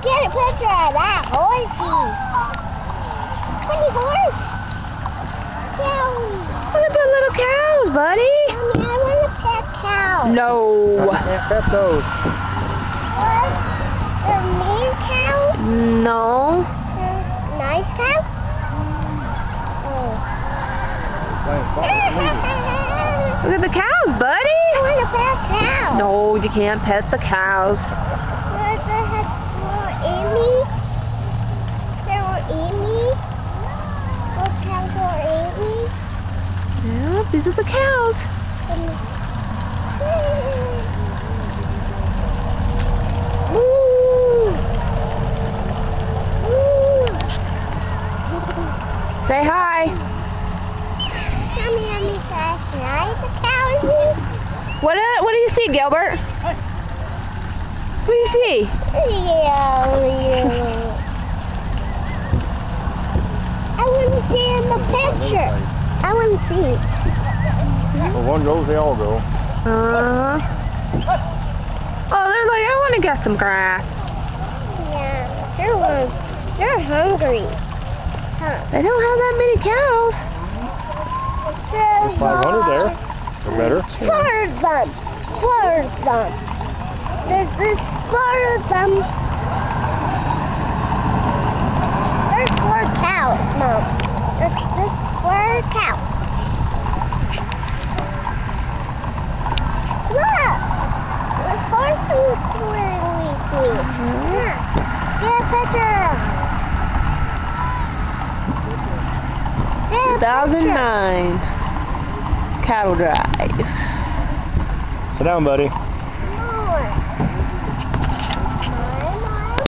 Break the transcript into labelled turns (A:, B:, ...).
A: Get a picture of that horsey. Pretty horse.
B: Look at the little cows, buddy.
A: Mommy, I want to pet cows.
B: No.
C: You can't pet those.
A: What? They're mean cows?
B: No.
A: They're nice cows? Oh.
B: Look at the cows, buddy.
A: I want to pet cows.
B: No, you can't pet the cows.
A: What the heck? Eat me? They will eat me? What cows will eat me?
B: Yeah, these are the cows. Say hi.
A: Mommy, can I eat the cows eat?
B: What do you see, Gilbert? What do you see?
A: Yeah. I want to see in the picture. I want to see.
C: Where one goes, they all go.
B: Oh, they're like, I want to get some grass.
A: Yeah, they're hungry. Huh.
B: They don't have that many cows.
A: There's
C: 500 there. Or better.
A: 4 of them. 4 of them. There's 4 of them. There's 4 cows, Mom. There's 4 cows. Look! The horses clearly see. Get a picture of them.
B: 2009 cattle drive.
C: Sit down, buddy.